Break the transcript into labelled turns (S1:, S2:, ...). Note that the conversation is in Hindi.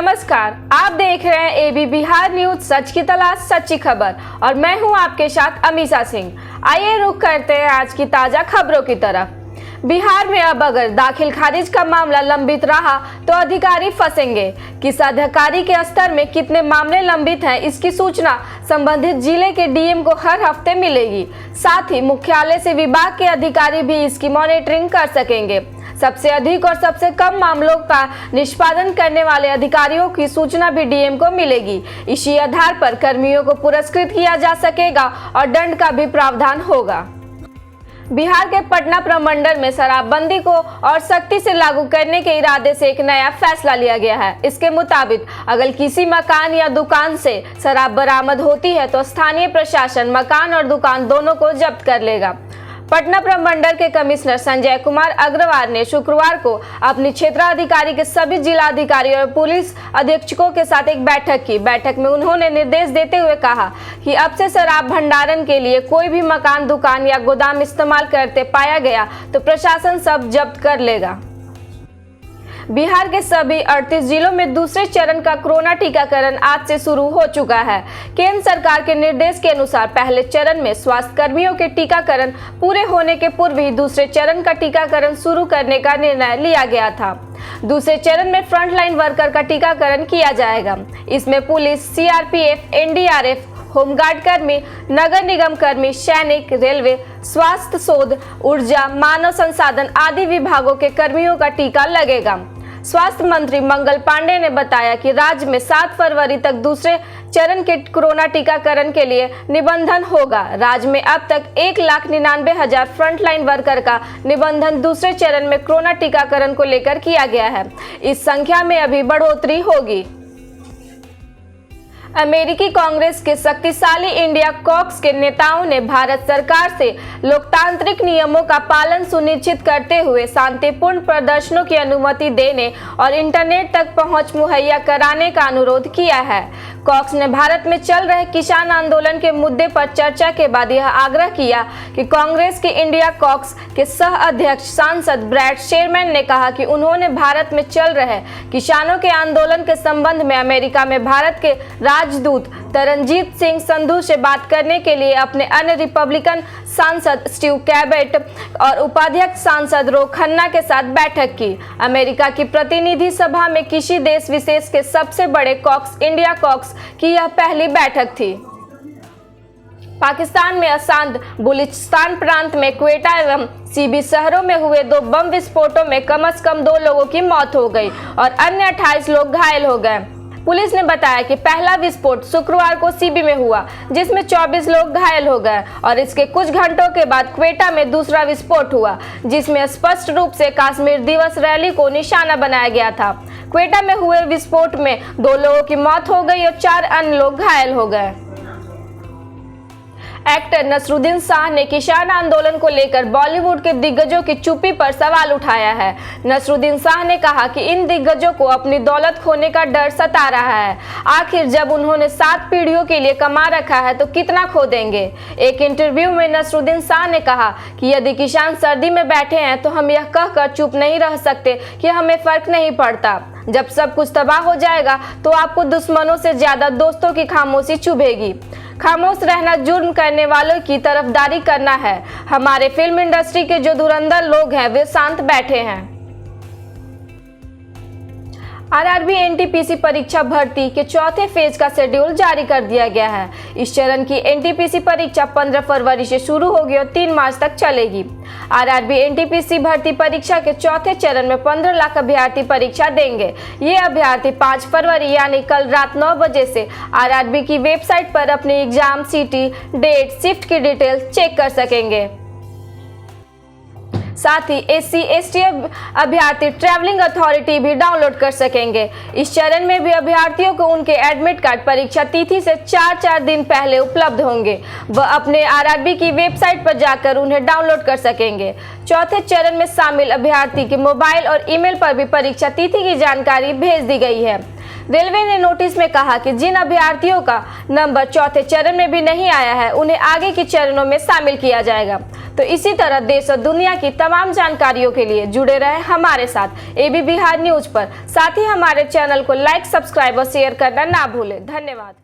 S1: नमस्कार, आप देख रहे हैं एबी बिहार न्यूज, सच की तलाश सच्ची खबर और मैं हूं आपके साथ अमीषा सिंह। आइए रुख करते हैं आज की ताजा खबरों की तरफ। बिहार में अब अगर दाखिल खारिज का मामला लंबित रहा तो अधिकारी फंसेंगे। किस अधिकारी के स्तर में कितने मामले लंबित हैं, इसकी सूचना संबंधित जिले के डीएम को हर हफ्ते मिलेगी। साथ ही मुख्यालय से विभाग के अधिकारी भी इसकी मॉनिटरिंग कर सकेंगे। सबसे अधिक और सबसे कम मामलों का निष्पादन करने वाले अधिकारियों की सूचना भी डीएम को मिलेगी। इसी आधार पर कर्मियों को पुरस्कृत किया जा सकेगा और दंड का भी प्रावधान होगा। बिहार के पटना प्रमंडल में शराबबंदी को और सख्ती से लागू करने के इरादे से एक नया फैसला लिया गया है। इसके मुताबिक अगर किसी मकान या दुकान से शराब बरामद होती है तो स्थानीय प्रशासन मकान और दुकान दोनों को जब्त कर लेगा। पटना प्रमंडल के कमिश्नर संजय कुमार अग्रवाल ने शुक्रवार को अपनी क्षेत्राधिकारी के सभी जिलाधिकारी और पुलिस अधीक्षकों के साथ एक बैठक की। बैठक में उन्होंने निर्देश देते हुए कहा कि अब से शराब भंडारण के लिए कोई भी मकान, दुकान या गोदाम इस्तेमाल करते पाया गया तो प्रशासन सब जब्त कर लेगा। बिहार के सभी 38 जिलों में दूसरे चरण का कोरोना टीकाकरण आज से शुरू हो चुका है। केंद्र सरकार के निर्देश के अनुसार पहले चरण में स्वास्थ्य कर्मियों के टीकाकरण पूरे होने के पूर्व ही दूसरे चरण का टीकाकरण शुरू करने का निर्णय लिया गया था। दूसरे चरण में फ्रंटलाइन वर्कर का टीकाकरण किया जाएगा। इसमें पुलिस, सीआरपीएफ, एनडीआरएफ, होमगार्ड कर्मी, नगर निगम कर्मी, सैनिक, रेलवे, स्वास्थ्य शोध, ऊर्जा, मानव संसाधन आदि विभागों के कर्मियों का टीका लगेगा। स्वास्थ्य मंत्री मंगल पांडे ने बताया कि राज्य में 7 फरवरी तक दूसरे चरण के कोरोना टीकाकरण के लिए निबंधन होगा। राज्य में अब तक 1,99,000 फ्रंटलाइन वर्कर का निबंधन दूसरे चरण में कोरोना टीकाकरण को लेकर किया गया है। इस संख्या में अभी बढ़ोतरी होगी। अमेरिकी कांग्रेस के शक्तिशाली इंडिया कॉक्स के नेताओं ने भारत सरकार से लोकतांत्रिक नियमों का पालन सुनिश्चित करते हुए शांतिपूर्ण प्रदर्शनों की अनुमति देने और इंटरनेट तक पहुंच मुहैया कराने का अनुरोध किया है। कॉक्स ने भारत में चल रहे किसान आंदोलन के मुद्दे पर चर्चा के बाद यह आग्रह किया कि कांग्रेस के इंडिया कॉक्स के सह अध्यक्ष सांसद ब्रैड शेरमैन ने कहा कि उन्होंने भारत में चल रहे किसानों के आंदोलन के संबंध में अमेरिका में भारत के राजदूत तरनजीत सिंह संधू से बात करने के लिए अपने अन्य रिपब्लिकन सांसद स्टीव कैबेट और उपाध्यक्ष सांसद रो खन्ना के साथ बैठक की। अमेरिका की प्रतिनिधि सभा में किसी देश विशेष के सबसे बड़े कॉक्स इंडिया कॉक्स की यह पहली बैठक थी। पाकिस्तान में अशांत बलूचिस्तान प्रांत में क्वेटा एवं सीबी शहरों में हुए 2 बम विस्फोटों में कम से कम 2 लोगों की मौत हो गई और अन्य 28 लोग घायल हो गए। पुलिस ने बताया कि पहला विस्फोट शुक्रवार को सीबी में हुआ, जिसमें 24 लोग घायल हो गए और इसके कुछ घंटों के बाद क्वेटा में दूसरा विस्फोट हुआ, जिसमें स्पष्ट रूप से कश्मीर दिवस रैली को निशाना बनाया गया था। क्वेटा में हुए विस्फोट में 2 लोगों की मौत हो गई और 4 अन्य लोग घायल हो गए। एक्टर नसरुद्दीन शाह ने किसान आंदोलन को लेकर बॉलीवुड के दिग्गजों की चुप्पी पर सवाल उठाया है। नसरुद्दीन शाह ने कहा कि इन दिग्गजों को अपनी दौलत खोने का डर सता रहा है। आखिर जब उन्होंने 7 पीढ़ियों के लिए कमा रखा है तो कितना खो देंगे। एक इंटरव्यू में नसरुद्दीन शाह ने कहा कि यदि किसान सर्दी में बैठे हैं तो हम यह कहकर चुप नहीं रह सकते कि हमें फर्क नहीं पड़ता। जब सब कुछ तबाह हो जाएगा तो आपको दुश्मनों से ज्यादा दोस्तों की खामोशी चुभेगी। खामोश रहना जुर्म करने वालों की तरफदारी करना है। हमारे फिल्म इंडस्ट्री के जो धुरंधर लोग हैं वे शांत बैठे हैं। आरआरबी एनटीपीसी परीक्षा भर्ती के चौथे फेज का शेड्यूल जारी कर दिया गया है। इस चरण की एनटीपीसी परीक्षा 15 फरवरी से शुरू होगी और 3 मार्च तक चलेगी। आरआरबी एनटीपीसी भर्ती परीक्षा के चौथे चरण में 15 लाख अभ्यर्थी परीक्षा देंगे। ये अभ्यर्थी 5 फरवरी यानी कल रात 9 बजे से आरआरबी की वेबसाइट पर अपनी एग्जाम, सिटी, डेट, शिफ्ट की डिटेल चेक कर सकेंगे। साथ ही SC/ST अभ्यर्थी ट्रैवलिंग अथॉरिटी भी डाउनलोड कर सकेंगे। इस चरण में भी अभ्यर्थियों को उनके एडमिट कार्ड परीक्षा तिथि से 4 दिन पहले उपलब्ध होंगे। वह अपने आरआरबी की वेबसाइट पर जाकर उन्हें डाउनलोड कर सकेंगे। चौथे चरण में शामिल अभ्यर्थी के मोबाइल और ईमेल पर भी परीक्षा तिथि की जानकारी भेज दी गई है। रेलवे ने नोटिस में कहा कि जिन अभ्यर्थियों का नंबर चौथे चरण में भी नहीं आया है उन्हें आगे के चरणों में शामिल किया जाएगा। तो इसी तरह देश और दुनिया की तमाम जानकारियों के लिए जुड़े रहे हमारे साथ एबी बिहार न्यूज पर। साथ ही हमारे चैनल को लाइक, सब्सक्राइब और शेयर करना ना भूलें। धन्यवाद।